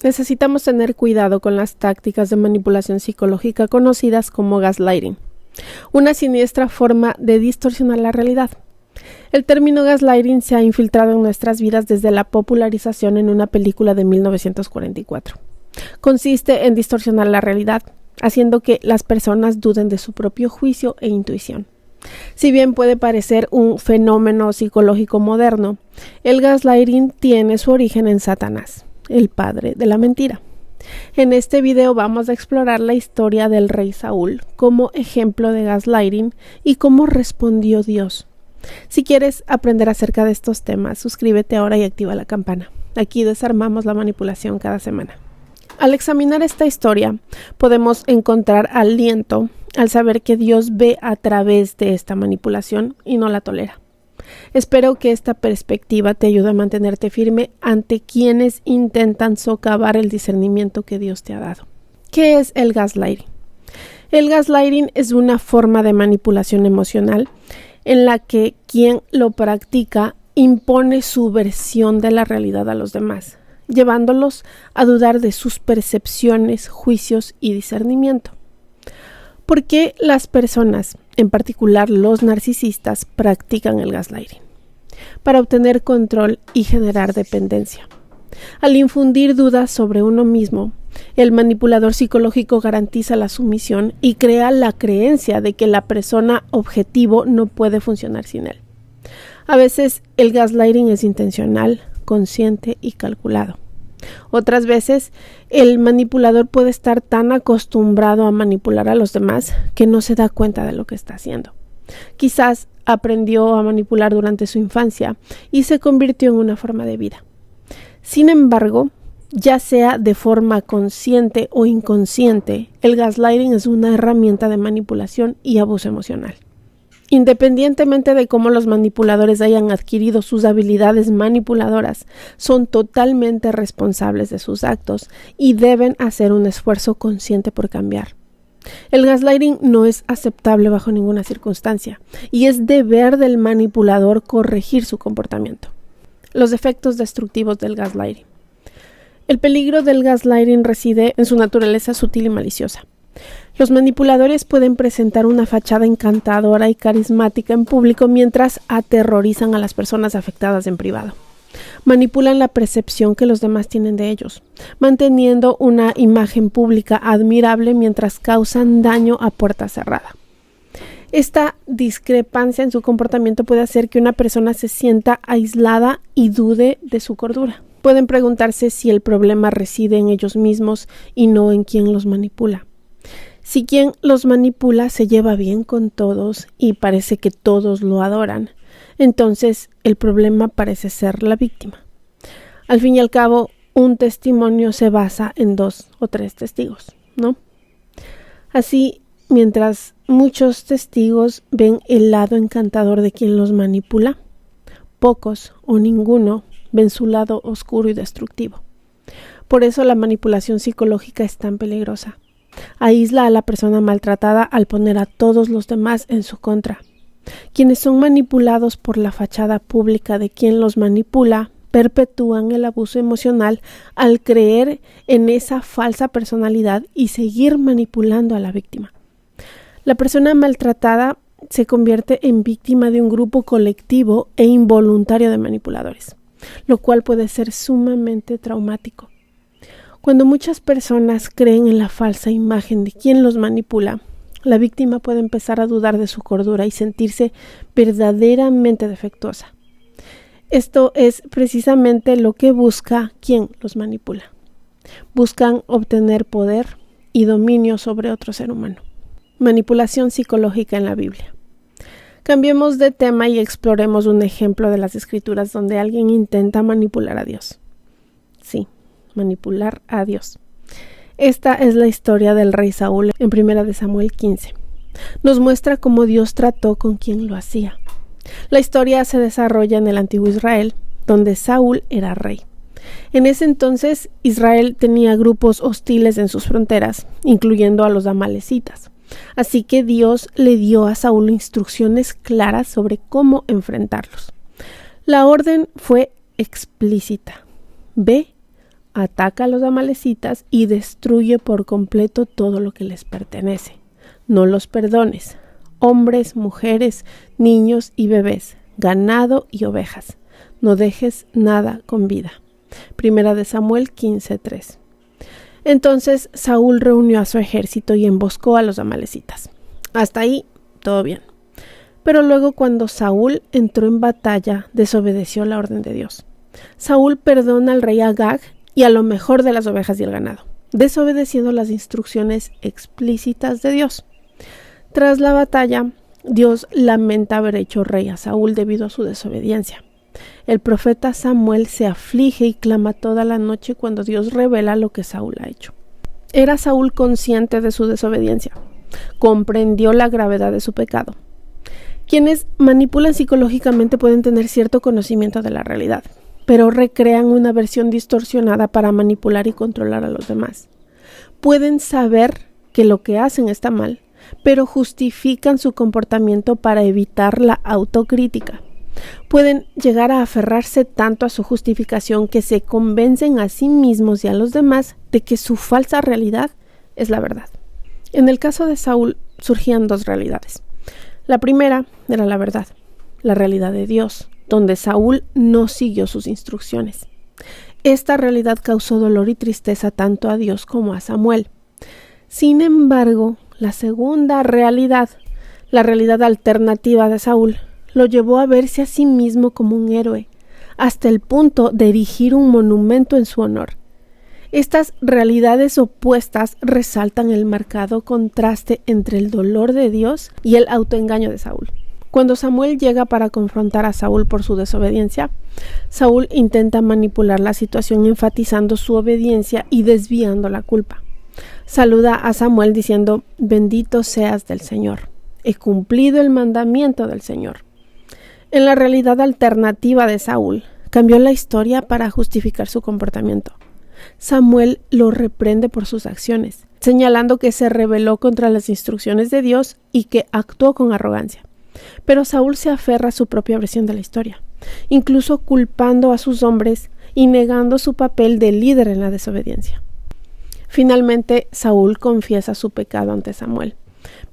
Necesitamos tener cuidado con las tácticas de manipulación psicológica conocidas como gaslighting, una siniestra forma de distorsionar la realidad. El término gaslighting se ha infiltrado en nuestras vidas desde la popularización en una película de 1944. Consiste en distorsionar la realidad, haciendo que las personas duden de su propio juicio e intuición. Si bien puede parecer un fenómeno psicológico moderno, el gaslighting tiene su origen en Satanás, el padre de la mentira. En este video vamos a explorar la historia del rey Saúl como ejemplo de gaslighting y cómo respondió Dios. Si quieres aprender acerca de estos temas, suscríbete ahora y activa la campana. Aquí desarmamos la manipulación cada semana. Al examinar esta historia, podemos encontrar aliento al saber que Dios ve a través de esta manipulación y no la tolera. Espero que esta perspectiva te ayude a mantenerte firme ante quienes intentan socavar el discernimiento que Dios te ha dado. ¿Qué es el gaslighting? El gaslighting es una forma de manipulación emocional en la que quien lo practica impone su versión de la realidad a los demás, llevándolos a dudar de sus percepciones, juicios y discernimiento. ¿Por qué las personas, en particular los narcisistas, practican el gaslighting? Para obtener control y generar dependencia. Al infundir dudas sobre uno mismo, el manipulador psicológico garantiza la sumisión y crea la creencia de que la persona objetivo no puede funcionar sin él. A veces el gaslighting es intencional, consciente y calculado. Otras veces, el manipulador puede estar tan acostumbrado a manipular a los demás que no se da cuenta de lo que está haciendo. Quizás aprendió a manipular durante su infancia y se convirtió en una forma de vida. Sin embargo, ya sea de forma consciente o inconsciente, el gaslighting es una herramienta de manipulación y abuso emocional. Independientemente de cómo los manipuladores hayan adquirido sus habilidades manipuladoras, son totalmente responsables de sus actos y deben hacer un esfuerzo consciente por cambiar. El gaslighting no es aceptable bajo ninguna circunstancia y es deber del manipulador corregir su comportamiento. Los efectos destructivos del gaslighting. El peligro del gaslighting reside en su naturaleza sutil y maliciosa. Los manipuladores pueden presentar una fachada encantadora y carismática en público mientras aterrorizan a las personas afectadas en privado. Manipulan la percepción que los demás tienen de ellos, manteniendo una imagen pública admirable mientras causan daño a puerta cerrada. Esta discrepancia en su comportamiento puede hacer que una persona se sienta aislada y dude de su cordura. Pueden preguntarse si el problema reside en ellos mismos y no en quien los manipula. Si quien los manipula se lleva bien con todos y parece que todos lo adoran, entonces el problema parece ser la víctima. Al fin y al cabo, un testimonio se basa en 2 o 3 testigos, ¿no? Así, mientras muchos testigos ven el lado encantador de quien los manipula, pocos o ninguno ven su lado oscuro y destructivo. Por eso la manipulación psicológica es tan peligrosa. Aísla a la persona maltratada al poner a todos los demás en su contra. Quienes son manipulados por la fachada pública de quien los manipula perpetúan el abuso emocional al creer en esa falsa personalidad y seguir manipulando a la víctima. La persona maltratada se convierte en víctima de un grupo colectivo e involuntario de manipuladores, lo cual puede ser sumamente traumático. Cuando muchas personas creen en la falsa imagen de quien los manipula, la víctima puede empezar a dudar de su cordura y sentirse verdaderamente defectuosa. Esto es precisamente lo que busca quien los manipula. Buscan obtener poder y dominio sobre otro ser humano. Manipulación psicológica en la Biblia. Cambiemos de tema y exploremos un ejemplo de las Escrituras donde alguien intenta manipular a Dios. Sí, manipular a Dios. Esta es la historia del rey Saúl en 1 Samuel 15. Nos muestra cómo Dios trató con quien lo hacía. La historia se desarrolla en el antiguo Israel, donde Saúl era rey. En ese entonces, Israel tenía grupos hostiles en sus fronteras, incluyendo a los amalecitas. Así que Dios le dio a Saúl instrucciones claras sobre cómo enfrentarlos. La orden fue explícita: ve ataca a los amalecitas y destruye por completo todo lo que les pertenece. No los perdones, hombres, mujeres, niños y bebés, ganado y ovejas. No dejes nada con vida. Primera de Samuel 15:3. Entonces Saúl reunió a su ejército y emboscó a los amalecitas. Hasta ahí, todo bien. Pero luego, cuando Saúl entró en batalla, desobedeció la orden de Dios. Saúl perdona al rey Agag y a lo mejor de las ovejas y el ganado, desobedeciendo las instrucciones explícitas de Dios. Tras la batalla, Dios lamenta haber hecho rey a Saúl debido a su desobediencia. El profeta Samuel se aflige y clama toda la noche cuando Dios revela lo que Saúl ha hecho. Era Saúl consciente de su desobediencia. Comprendió la gravedad de su pecado. Quienes manipulan psicológicamente pueden tener cierto conocimiento de la realidad, pero recrean una versión distorsionada para manipular y controlar a los demás. Pueden saber que lo que hacen está mal, pero justifican su comportamiento para evitar la autocrítica. Pueden llegar a aferrarse tanto a su justificación que se convencen a sí mismos y a los demás de que su falsa realidad es la verdad. En el caso de Saúl surgían dos realidades. La primera era la verdad, la realidad de Dios, donde Saúl no siguió sus instrucciones. Esta realidad causó dolor y tristeza tanto a Dios como a Samuel. Sin embargo, la segunda realidad, la realidad alternativa de Saúl, lo llevó a verse a sí mismo como un héroe, hasta el punto de erigir un monumento en su honor. Estas realidades opuestas resaltan el marcado contraste entre el dolor de Dios y el autoengaño de Saúl. Cuando Samuel llega para confrontar a Saúl por su desobediencia, Saúl intenta manipular la situación enfatizando su obediencia y desviando la culpa. Saluda a Samuel diciendo: «Bendito seas del Señor. He cumplido el mandamiento del Señor». En la realidad alternativa de Saúl, cambió la historia para justificar su comportamiento. Samuel lo reprende por sus acciones, señalando que se rebeló contra las instrucciones de Dios y que actuó con arrogancia. Pero Saúl se aferra a su propia versión de la historia, incluso culpando a sus hombres y negando su papel de líder en la desobediencia. Finalmente, Saúl confiesa su pecado ante Samuel,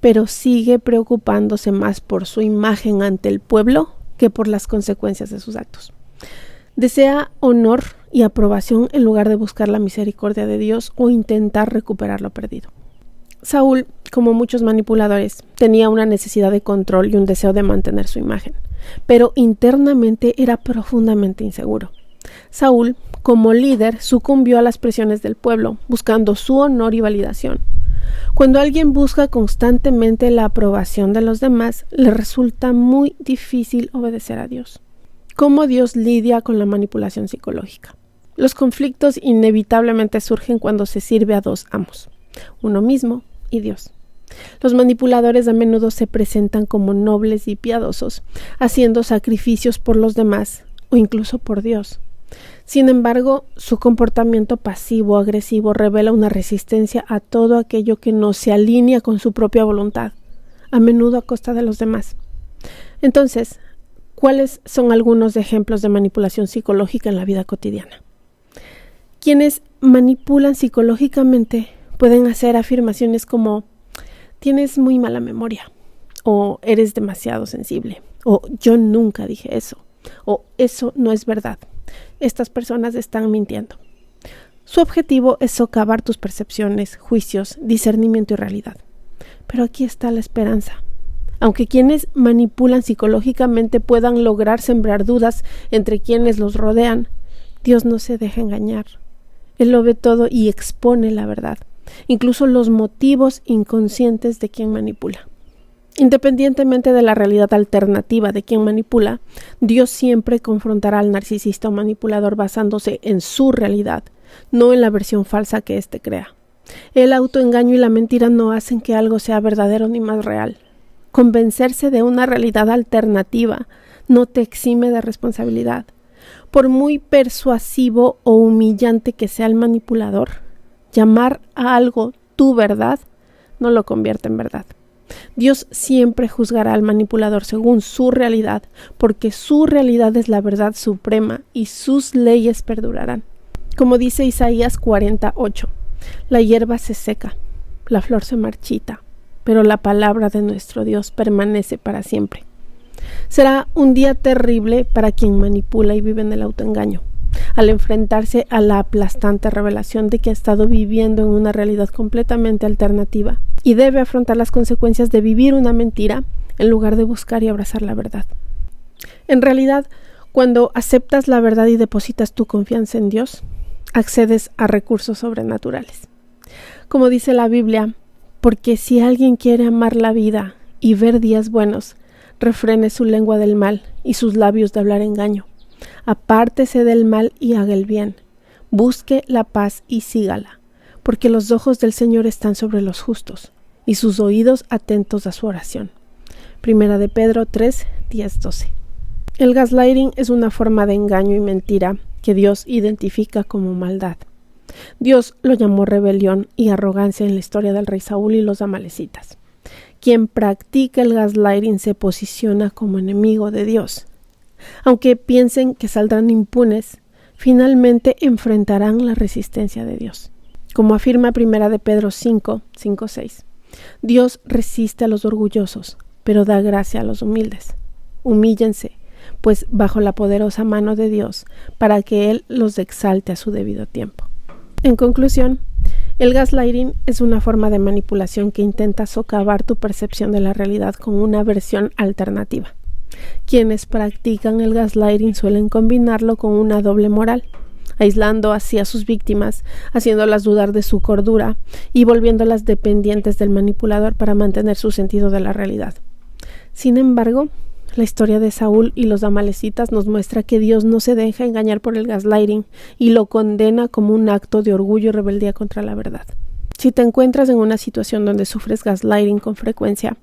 pero sigue preocupándose más por su imagen ante el pueblo que por las consecuencias de sus actos. Desea honor y aprobación en lugar de buscar la misericordia de Dios o intentar recuperar lo perdido. Saúl, como muchos manipuladores, tenía una necesidad de control y un deseo de mantener su imagen, pero internamente era profundamente inseguro. Saúl, como líder, sucumbió a las presiones del pueblo, buscando su honor y validación. Cuando alguien busca constantemente la aprobación de los demás, le resulta muy difícil obedecer a Dios. ¿Cómo Dios lidia con la manipulación psicológica? Los conflictos inevitablemente surgen cuando se sirve a dos amos, uno mismo y Dios. Los manipuladores a menudo se presentan como nobles y piadosos, haciendo sacrificios por los demás o incluso por Dios. Sin embargo, su comportamiento pasivo-agresivo revela una resistencia a todo aquello que no se alinea con su propia voluntad, a menudo a costa de los demás. Entonces, ¿cuáles son algunos ejemplos de manipulación psicológica en la vida cotidiana? Quienes manipulan psicológicamente pueden hacer afirmaciones como: «Tienes muy mala memoria», o «Eres demasiado sensible», o «Yo nunca dije eso», o «Eso no es verdad. Estas personas están mintiendo». Su objetivo es socavar tus percepciones, juicios, discernimiento y realidad. Pero aquí está la esperanza. Aunque quienes manipulan psicológicamente puedan lograr sembrar dudas entre quienes los rodean, Dios no se deja engañar. Él lo ve todo y expone la verdad, incluso los motivos inconscientes de quien manipula. Independientemente de la realidad alternativa de quien manipula, Dios siempre confrontará al narcisista o manipulador basándose en su realidad, no en la versión falsa que éste crea. El autoengaño y la mentira no hacen que algo sea verdadero ni más real. Convencerse de una realidad alternativa no te exime de responsabilidad. Por muy persuasivo o humillante que sea el manipulador, llamar a algo tu verdad no lo convierte en verdad. Dios siempre juzgará al manipulador según su realidad, porque su realidad es la verdad suprema y sus leyes perdurarán. Como dice Isaías 48, la hierba se seca, la flor se marchita, pero la palabra de nuestro Dios permanece para siempre. Será un día terrible para quien manipula y vive en el autoengaño, al enfrentarse a la aplastante revelación de que ha estado viviendo en una realidad completamente alternativa y debe afrontar las consecuencias de vivir una mentira en lugar de buscar y abrazar la verdad. En realidad, cuando aceptas la verdad y depositas tu confianza en Dios, accedes a recursos sobrenaturales. Como dice la Biblia, porque si alguien quiere amar la vida y ver días buenos, refrene su lengua del mal y sus labios de hablar engaño. Apártese del mal y haga el bien. Busque la paz y sígala, porque los ojos del Señor están sobre los justos y sus oídos atentos a su oración. Primera de Pedro 3, 10, 12. El gaslighting es una forma de engaño y mentira que Dios identifica como maldad. Dios lo llamó rebelión y arrogancia en la historia del rey Saúl y los amalecitas. Quien practica el gaslighting se posiciona como enemigo de Dios. Aunque piensen que saldrán impunes, finalmente enfrentarán la resistencia de Dios. Como afirma Primera de Pedro 5, 6. Dios resiste a los orgullosos, pero da gracia a los humildes. Humíllense, pues bajo la poderosa mano de Dios, para que Él los exalte a su debido tiempo. En conclusión, el gaslighting es una forma de manipulación que intenta socavar tu percepción de la realidad con una versión alternativa. Quienes practican el gaslighting suelen combinarlo con una doble moral, aislando así a sus víctimas, haciéndolas dudar de su cordura y volviéndolas dependientes del manipulador para mantener su sentido de la realidad. Sin embargo, la historia de Saúl y los amalecitas nos muestra que Dios no se deja engañar por el gaslighting y lo condena como un acto de orgullo y rebeldía contra la verdad. Si te encuentras en una situación donde sufres gaslighting con frecuencia,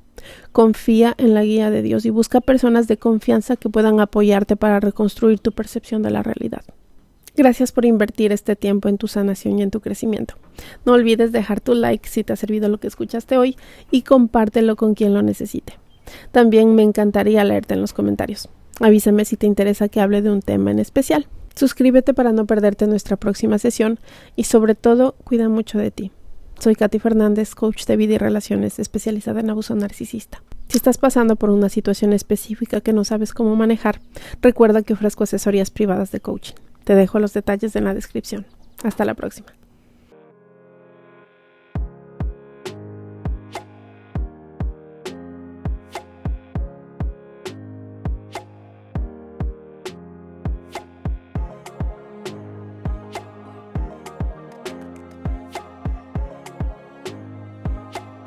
confía en la guía de Dios y busca personas de confianza que puedan apoyarte para reconstruir tu percepción de la realidad. Gracias por invertir este tiempo en tu sanación y en tu crecimiento. No olvides dejar tu like si te ha servido lo que escuchaste hoy y compártelo con quien lo necesite. También me encantaría leerte en los comentarios. Avísame si te interesa que hable de un tema en especial. Suscríbete para no perderte nuestra próxima sesión y sobre todo, cuida mucho de ti. Soy Katy Fernández, coach de vida y relaciones especializada en abuso narcisista. Si estás pasando por una situación específica que no sabes cómo manejar, recuerda que ofrezco asesorías privadas de coaching. Te dejo los detalles en la descripción. Hasta la próxima.